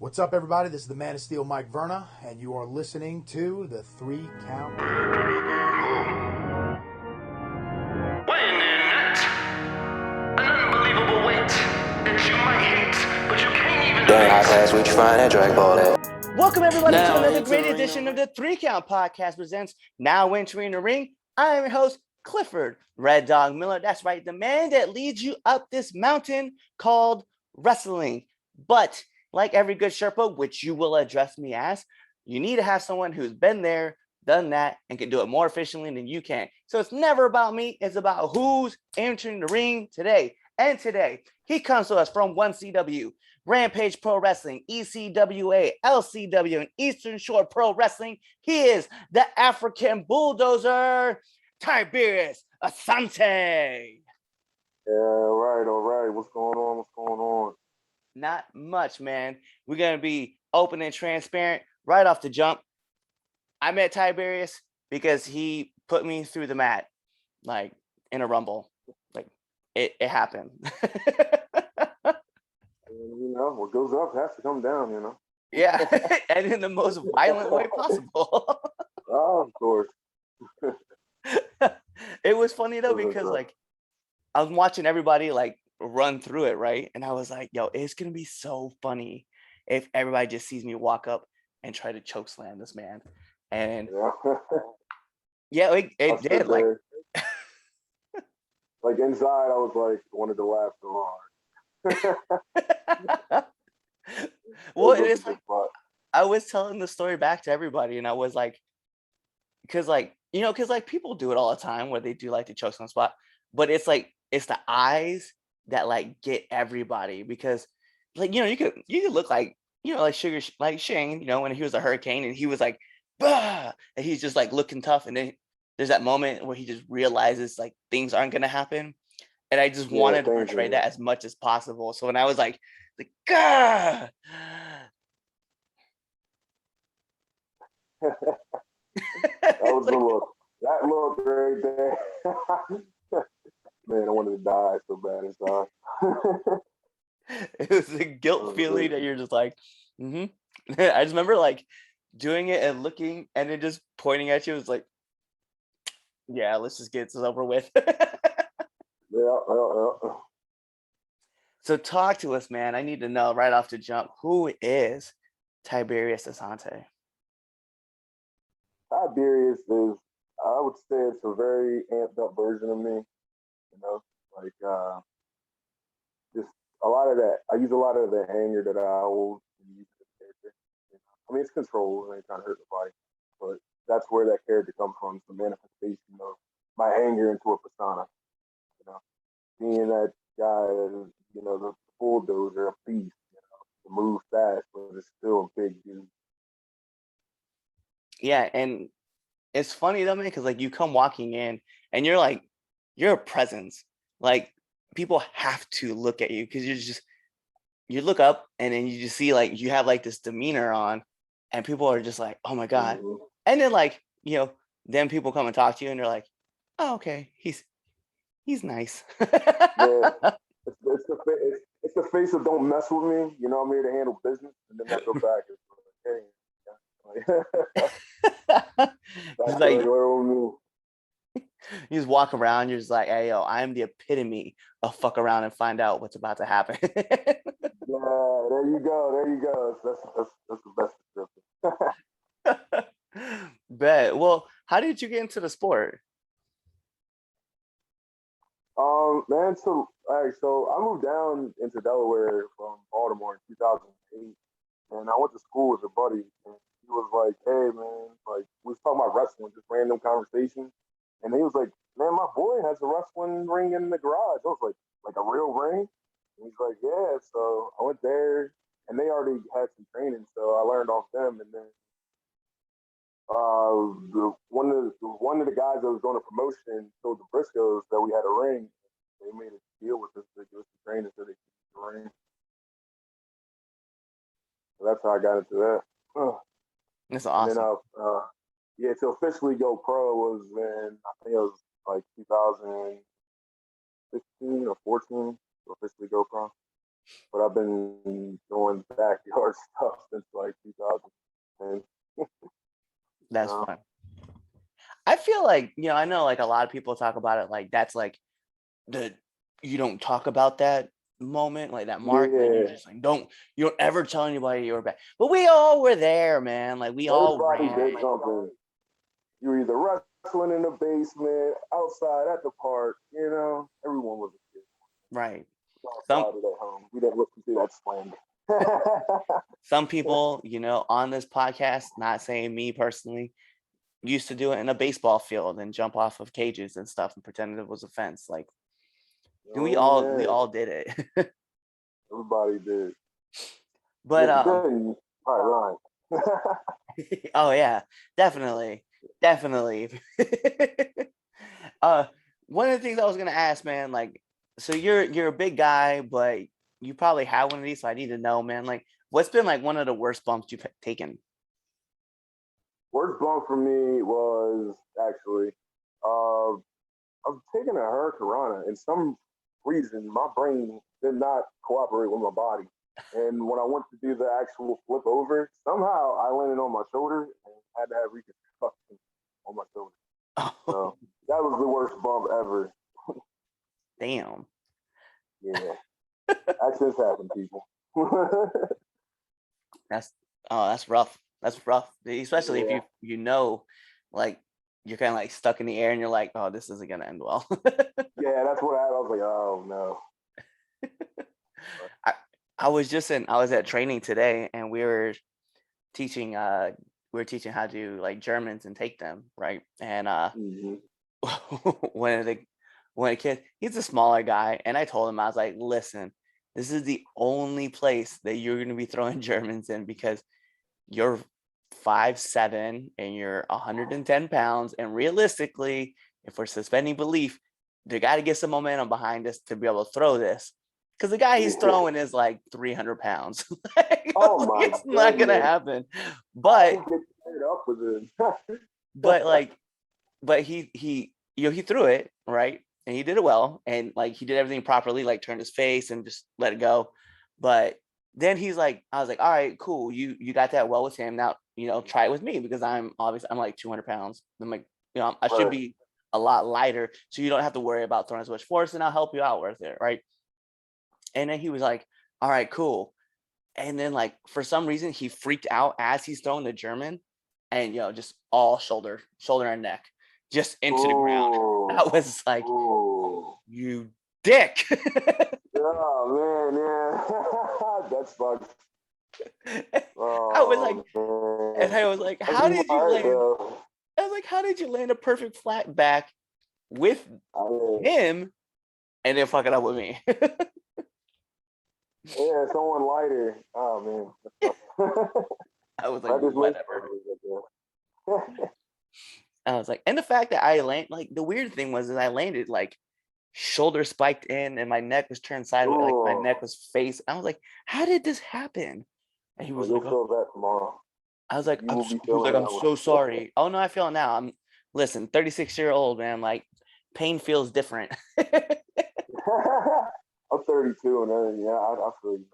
What's up, everybody? This is the Man of Steel, Mike Verna, and you are listening to the 3 Count. Weighing in at an unbelievable weight that you might hate, but you can't even During high class, we find that drag ball at. Welcome, everybody, Now to another into great the edition of the 3 Count Podcast presents Now Entering the Ring. I am your host, Clifford Red Dog Miller. That's right, the man that leads you up this mountain called wrestling. But like every good Sherpa, which you will address me as, you need to have someone who's been there, done that, and can do it more efficiently than you can. So it's never about me. It's about who's entering the ring today. And today, he comes to us from 1CW, Rampage Pro Wrestling, ECWA, LCW, and Eastern Shore Pro Wrestling. He is the African bulldozer, Tiberius Asante. Yeah, all right. What's going on? Not much, man. We're going to be open and transparent right off the jump. I met Tiberius because he put me through the mat, like in a rumble. Like it happened. And, what goes up has to come down, Yeah, and in the most violent way possible. Oh, of course. It was funny though, because like I was watching everybody like run through it, right? And I was like, yo, it's gonna be so funny if everybody just sees me walk up and try to choke slam this man. And Yeah. yeah, it I did. Like, like inside, I was like, wanted to laugh so hard. well, It was it's a good like spot. I was telling the story back to everybody, and I was like, because like people do it all the time where they do like the choke slam spot, but it's like it's the eyes that like get everybody, because like you could look like like like Shane, when he was a hurricane and he was like, bah! And he's just like looking tough, and then there's that moment where he just realizes like things aren't gonna happen, and I just wanted to portray that as much as possible. So when I was like, Gah! That was the look. That look right there. Man, I wanted to die so bad inside. It was a guilt feeling that you're just like, I just remember like doing it and looking and then just pointing at you. It was like, yeah, let's just get this over with. Yeah. So talk to us, man. I need to know right off the jump, who is Tiberius Asante? Tiberius is, I would say, it's a very amped up version of me. Like just a lot of that. I use a lot of the anger that I hold and use the character. I mean, it's control. I ain't trying to hurt nobody, but that's where that character comes from. It's the manifestation of my anger into a persona. You know, being that guy, the bulldozer, a beast. To move fast, but it's still a big dude. Yeah, and it's funny though, man, because like you come walking in and you're a presence. Like people have to look at you because you look up and then you just see like you have like this demeanor on, and people are just like, oh my God. Mm-hmm. And then like, then people come and talk to you and they're like, oh, okay, he's nice. Yeah, it's the face of don't mess with me. I'm here to handle business, and then I go back and It's that's like regular old me. you just walk around, you're just like, hey yo, I'm the epitome of fuck around and find out what's about to happen. Yeah, there you go. That's the best description. Bet. Well, how did you get into the sport? Man, so all right, so I moved down into Delaware from Baltimore in 2008, and I went to school with a buddy, and he was like, "Hey, man, like we was talking about wrestling, just random conversation," and he was like, "Man, my boy has a wrestling ring in the garage." I was like a real ring?" And he's like, "Yeah." So I went there, and they already had some training, so I learned off them, and then one of the guys that was doing a promotion told the Briscoes that we had a ring. They made a deal with us to give us some training so they could use the ring. So that's how I got into that. That's And then awesome. to officially go pro was in, I think it was like 2016 or 14 to officially go pro. but I've been doing backyard stuff since like 2010. That's fun. I feel like, I know like a lot of people talk about it like that's like you don't talk about that moment, like that mark, and you're just like, you don't ever tell anybody you were back. But we all were there, man. Like we all Everybody ran. did something. You were either wrestling in the basement, outside at the park, everyone was a kid. Right. Outside at home. We didn't listen to that slander. Some people, on this podcast, not saying me personally, used to do it in a baseball field and jump off of cages and stuff and pretend it was a fence. Like we all did it. Everybody did. But all right. oh yeah, definitely. One of the things I was gonna ask, man, like, so you're a big guy, but you probably have one of these, so I need to know, man, like, what's been like one of the worst bumps you've taken? Worst bump for me was actually, I was taking a hurricanrana, and some reason my brain did not cooperate with my body. And when I went to do the actual flip over, somehow I landed on my shoulder and had to have reconstruction on my shoulder. So that was the worst bump ever. Damn. Yeah. Accidents happen, people. That's rough. That's rough. Especially if like you're kind of like stuck in the air and you're like, oh, this isn't gonna end well. Yeah, that's what I was like, oh no. I was at training today and we were teaching how to do like Germans and take them, right? And one of the kids, he's a smaller guy, and I told him, I was like, listen, this is the only place that you're gonna be throwing Germans in because you're 5'7" and you're 110 pounds, and realistically, if we're suspending belief, they got to get some momentum behind us to be able to throw this. Because the guy he's throwing is like 300 pounds. It's not gonna happen. But he threw it right, and he did it well, and like he did everything properly, like turned his face and just let it go. But then I was like, all right, cool, you got that well with him. Now try it with me, because I'm like 200 pounds. I'm like, I should be a lot lighter, so you don't have to worry about throwing as much force, and I'll help you out with it, right? And then he was like, all right, cool. And then like for some reason he freaked out as he's throwing the German, and just all shoulder and neck just into the ground. I was like, you dick. Oh man, yeah. That's fucked. I was like, how did you land? I was like, how did you land a perfect flat back with him and then fuck it up with me? Yeah, someone lighter. Oh man. I was like, whatever. I was like, and the fact that I like the weird thing was that I landed like shoulder spiked in and my neck was turned sideways, like my neck was face. I was like, how did this happen? And he was like, feel that tomorrow. I was like, I'm so sorry. Oh no, I feel it now. Listen, 36-year-old man, like pain feels different. I'm 32 and then I feel you.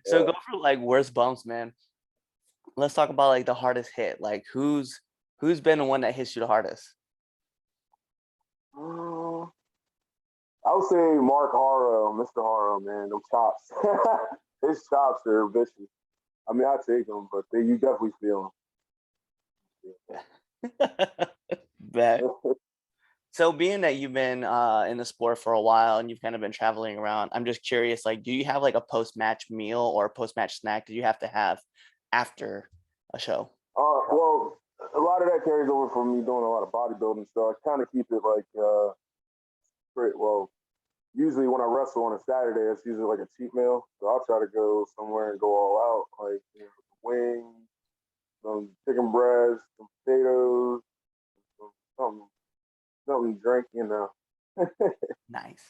So go for like worst bumps, man. Let's talk about like the hardest hit. Like who's been the one that hits you the hardest? I would say Mark Harrow, Mr. Harrow, man. Those chops. His chops are vicious. I mean, I take them, but you definitely feel them. Bet. So being that you've been in the sport for a while and you've kind of been traveling around, I'm just curious, like, do you have like a post-match meal or a post-match snack that you have to have after a show? Well, a lot of that carries over from me doing a lot of bodybuilding, so I kind of keep it like straight. Well, usually when I wrestle on a Saturday, it's usually like a cheat meal, so I'll try to go somewhere and go all out, like some wings, some chicken breast, some potatoes, something to drink, Nice.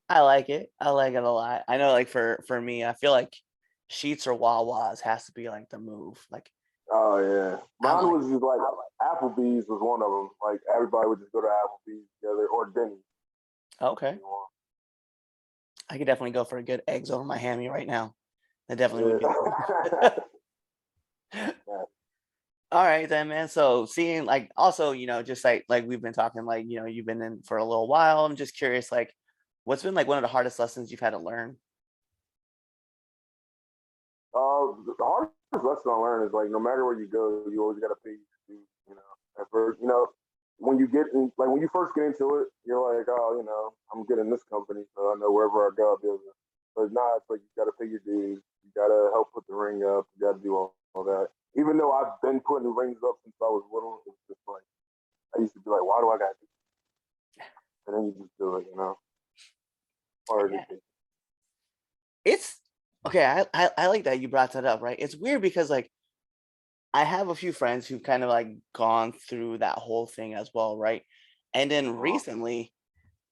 I like it. I like it a lot. I know, like for me, I feel like Sheetz or Wawa's has to be like the move. Like, oh yeah, mine was just like Applebee's was one of them. Like everybody would just go to Applebee's together or Denny's. Okay. I could definitely go for a good eggs over my hammy right now. That definitely would be. Yeah. All right then, man. So seeing like also, just like we've been talking, like, you've been in for a little while. I'm just curious, like, what's been like one of the hardest lessons you've had to learn? The hardest lesson I learned is like no matter where you go, you always gotta pay your dues. At first, when you get in, like when you first get into it, you're like, oh, I'm getting this company, so I know wherever I go, I'll be able to. But nah, it's like you gotta pay your dues. You gotta help put the ring up. You gotta do all that. Even though I've been putting the rings up since I was little, it's just like I used to be like, why do I gotta do this? And then you just do it, Hard Yeah. to do. It's okay. I like that you brought that up, right? It's weird because like I have a few friends who've kind of like gone through that whole thing as well, right? And then Uh-huh. recently,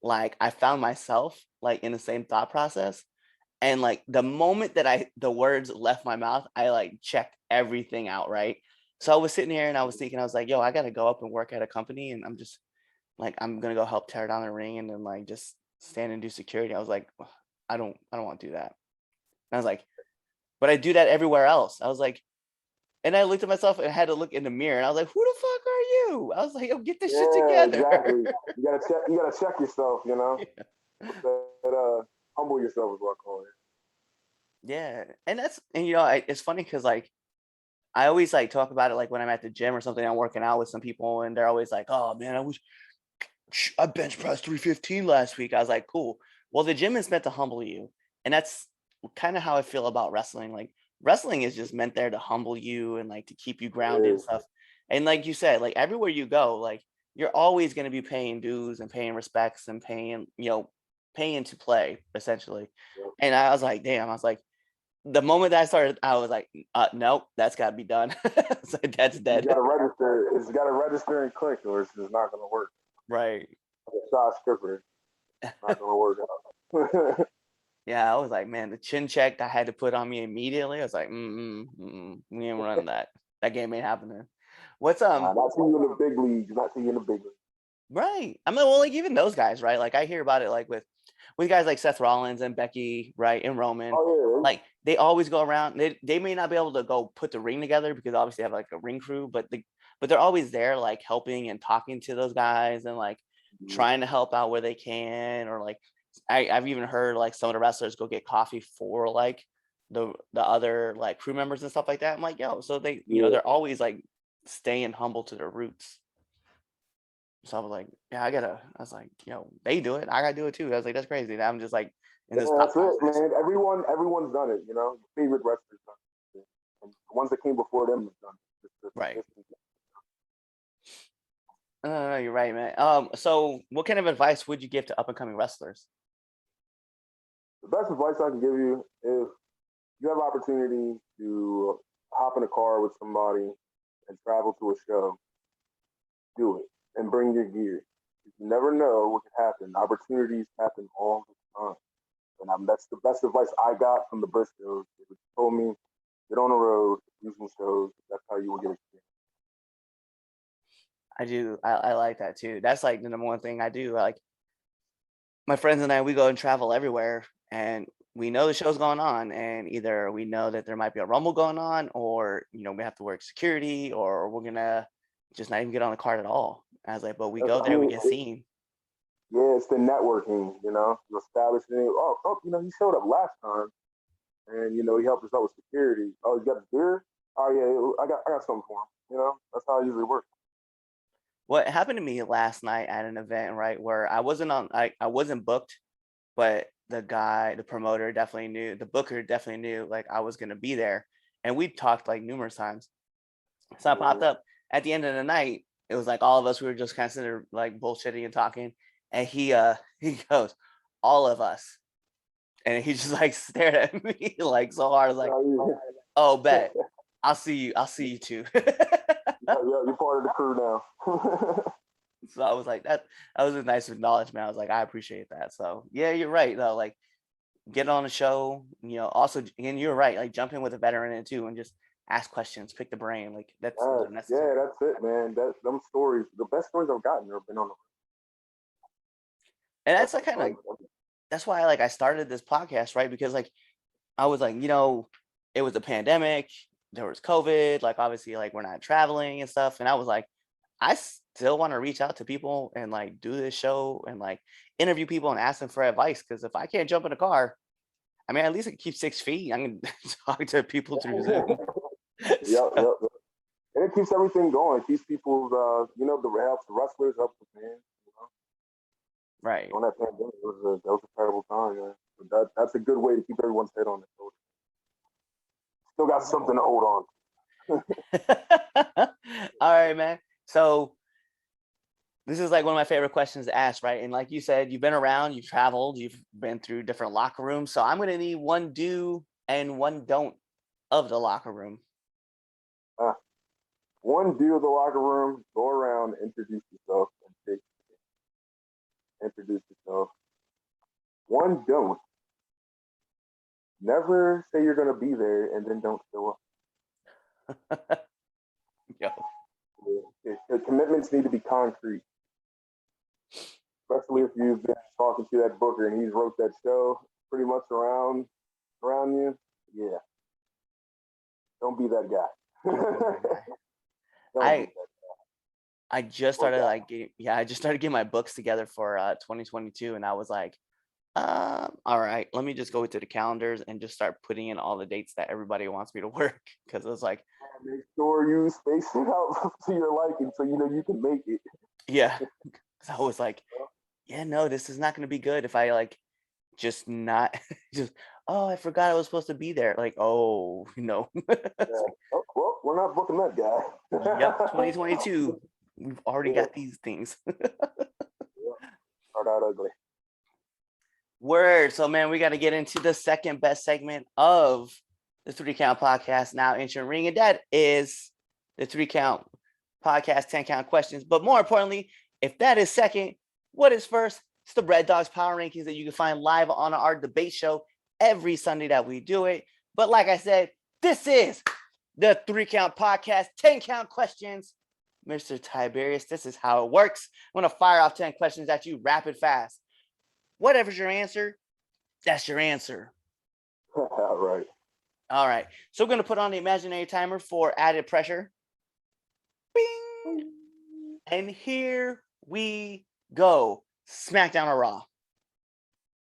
like I found myself like in the same thought process. And like the moment that the words left my mouth, I like checked everything out, right? So I was sitting here and I was thinking, I was like, yo, I gotta go up and work at a company and I'm just like, I'm gonna go help tear down the ring and then like just stand and do security. I was like, "Ugh, I don't want to do that. And I was like, but I do that everywhere else. I was like, and I looked at myself and I had to look in the mirror and I was like, who the fuck are you? I was like, yo, get this shit Yeah, together. exactly. You gotta check. You gotta check yourself. Humble yourself is what I call it. Yeah. And it's funny because like I always like talk about it like when I'm at the gym or something, I'm working out with some people and they're always like, oh man, I bench pressed 315 last week. I was like, cool. Well, the gym is meant to humble you. And that's kind of how I feel about wrestling. Like wrestling is just meant there to humble you and like to keep you grounded and Yeah. stuff. And like you said, like everywhere you go, like you're always going to be paying dues and paying respects and paying to play essentially. Yeah. And I was like, damn, I was like, the moment that I started, I was like, nope, that's got to be done. So that's You dead. gotta register. It's gotta register and click, or it's just not gonna work. Right. Shot stripper, not gonna work out. Yeah, I was like, man, the chin check I had to put on me immediately. I was like, we ain't running that. That game ain't happening. What's Not see you in the big leagues. Not see you in the big leagues. right? I mean, well, like even those guys, right? Like I hear about it, like with guys like Seth Rollins and Becky, right, and Roman. Oh Like they always go around. They may not be able to go put the ring together because obviously they have like a ring crew, but they're always there, like helping and talking to those guys and like yeah. trying to help out where they can, or like I've even heard like some of the wrestlers go get coffee for like the other like crew members and stuff like that. I'm like, yo, so they, Yeah. they're always like staying humble to their roots. So I was like, yeah, I was like, they do it. I gotta do it too. I was like, that's crazy. I'm just like in this Yeah, thought that's it, process. man. Everyone's done it. Your favorite wrestlers done it. And the ones that came before them have done it. Right. No, you're right, man. So what kind of advice would you give to up and coming wrestlers? The best advice I can give you is you have opportunity to hop in a car with somebody and travel to a show, do it and bring your gear. You never know what can happen. Opportunities happen all the time. And that's the best advice I got from the Briscoes. They told me, get on the road, do some shows. That's how you will get experience. I do. I like that too. That's like the number one thing I do. Like my friends and I, we go and travel everywhere, and we know the show's going on, and either we know that there might be a rumble going on, or we have to work security, or we're gonna just not even get on the card at all. I was like, but we That's go there, we cool. get seen. Yeah, it's the networking, you establish it. He showed up last time and, he helped us out with security. Oh, you got his beer? Oh, yeah, I got something for him. That's how it usually works. What happened to me last night at an event, right, where I wasn't booked, but the promoter definitely knew, the booker definitely knew like I was gonna be there, and we talked like numerous times. So I popped up at the end of the night. It was like all of us, we were just kind of sitting there like bullshitting and talking, and he goes, all of us, and he just like stared at me like so hard. I was like, oh, bet. I'll see you too. Yeah, you're part of the crew now. So I was like, that was a nice acknowledgement. I was like, I appreciate that. So yeah, you're right though. Like get on a show, also, and you're right, like jump in with a veteran in it too and just ask questions, pick the brain. Like those are Yeah, necessary. that's it, man. Them stories, the best stories I've gotten have been on the And that's best like kind of advice. that's why like I started this podcast, right? Because like I was like, it was a pandemic, there was COVID, like obviously like we're not traveling and stuff. And I was like, I still want to reach out to people and like do this show and like interview people and ask them for advice. Cause if I can't jump in a car, I mean, at least I can keep 6 feet. I can talk to people through Zoom. Yep, So, yep. And it keeps everything going. It keeps people's, the helps the wrestlers, helps the fans. right. On that pandemic, that was a terrible time, man. But that's a good way to keep everyone's head on the shoulder. Still got something to hold on. All right, man. So this is like one of my favorite questions to ask, right? And like you said, you've been around, you've traveled, you've been through different locker rooms. So I'm going to need one do and one don't of the locker room. One do of the locker room, go around, introduce yourself, and introduce yourself. One don't. Never say you're going to be there and then don't show up. Yo. The commitments need to be concrete. Especially if you've been talking to that booker and he's wrote that show pretty much around you. Yeah. Don't be that guy. I just started I just started getting my books together for 2022, and I was like, all right, let me just go to the calendars and just start putting in all the dates that everybody wants me to work, because it was like, make sure you space it out to your liking so you can make it. Yeah. So I was like, yeah, no, this is not going to be good if I like just not just, oh, I forgot I was supposed to be there. Like, oh, no. Yeah. Oh, well, we're not booking that guy. Yep, 2022. We've already got these things. Start out ugly. Word. So, man, we got to get into the second best segment of the 3 Count Podcast, now entering ring, and that is the 3 Count Podcast 10 Count questions. But more importantly, if that is second, what is first? It's the Red Dogs Power Rankings that you can find live on our debate show every Sunday that we do it. But like I said, this is the 3 Count Podcast 10 Count questions. Mr. Tiberius, this is how it works. I'm going to fire off 10 questions at you rapid fast. Whatever's your answer, that's your answer. Right. All right. So we're going to put on the imaginary timer for added pressure. Bing! And here we go. SmackDown or Raw?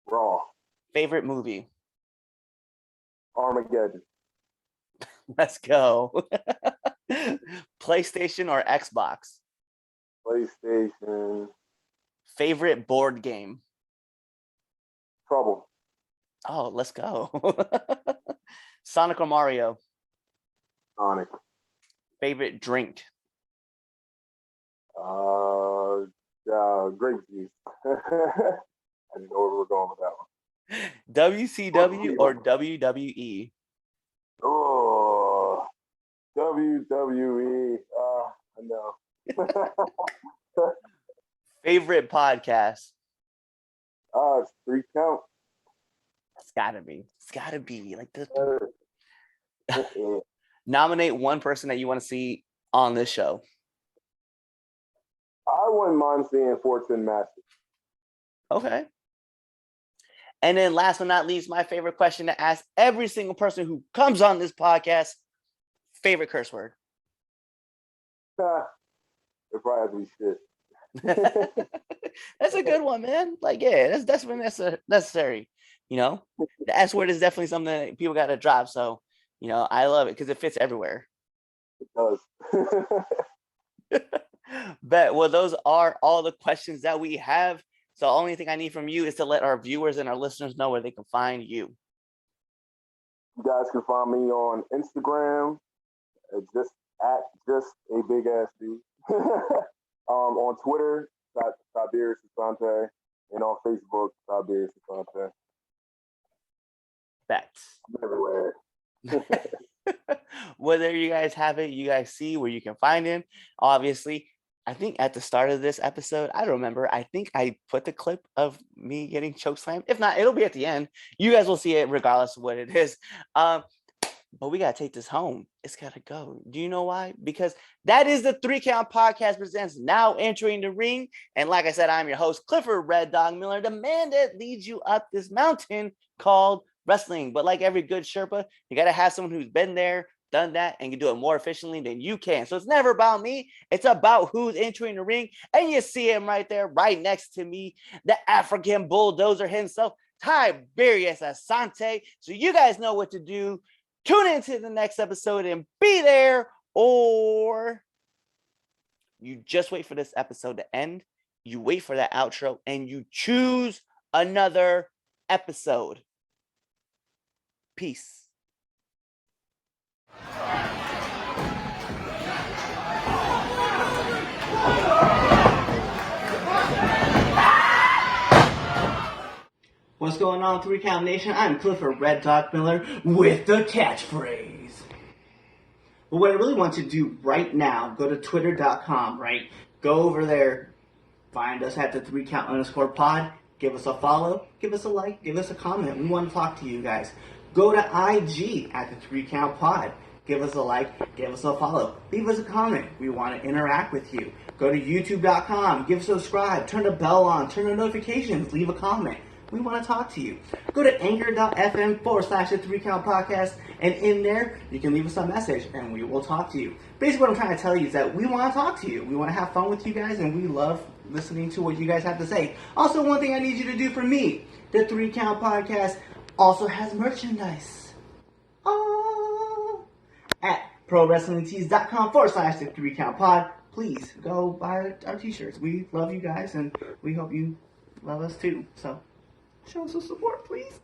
Raw. Favorite movie? Armageddon. Let's go. PlayStation or Xbox? PlayStation. Favorite board game? Trouble. Oh, let's go. Sonic or Mario? Sonic. Favorite drink? Grape juice. I didn't know where we were going with that one. WCW or WWE? Oh, WWE. I know. Favorite podcast? It's 3 Count. It's gotta be. It's gotta be like this. Yeah. Nominate one person that you want to see on this show. I wouldn't mind seeing Fortune Master. Okay. And then last but not least, my favorite question to ask every single person who comes on this podcast: favorite curse word? It probably has to be shit. That's a good one, man. Like, yeah, that's when that's necessary. The S word is definitely something that people got to drop. So, I love it because it fits everywhere. It does. Bet. Well, those are all the questions that we have. So the only thing I need from you is to let our viewers and our listeners know where they can find you. You guys can find me on Instagram, just a big ass dude. On Twitter, Tiberius Asante, and on Facebook, Tiberius Asante. Bets. Everywhere. Well, there you guys have it. You guys see where you can find him. Obviously, I think at the start of this episode, I don't remember. I think I put the clip of me getting chokeslammed. If not, it'll be at the end. You guys will see it regardless of what it is. but we got to take this home. It's got to go. Do you know why? Because that is the 3 Count Podcast presents Now Entering the Ring. And like I said, I'm your host, Clifford Red Dog Miller, the man that leads you up this mountain called wrestling. But like every good Sherpa, you got to have someone who's been there, done that, and can do it more efficiently than you can. So it's never about me. It's about who's entering the ring. And you see him right there, right next to me, the African bulldozer himself, Tiberius Asante. So you guys know what to do. Tune into the next episode and be there, or you just wait for this episode to end. You wait for that outro and you choose another episode. Peace. What's going on, 3 Count Nation? I'm Clifford Red Dog Miller with the catchphrase. But what I really want you to do right now, go to twitter.com, right? Go over there, find us at the 3count_pod, give us a follow, give us a like, give us a comment. We want to talk to you guys. Go to IG at the 3 Count Pod. Give us a like, give us a follow, leave us a comment. We want to interact with you. Go to youtube.com, give subscribe, turn the bell on, turn the notifications, leave a comment. We want to talk to you. Go to anchor.fm/the 3 Count Podcast, and in there, you can leave us a message, and we will talk to you. Basically, what I'm trying to tell you is that we want to talk to you. We want to have fun with you guys, and we love listening to what you guys have to say. Also, one thing I need you to do for me, the 3 Count Podcast also has merchandise. Oh! At prowrestlingtees.com/the 3 Count Pod. Please go buy our t-shirts. We love you guys, and we hope you love us too. So, show us some support, please.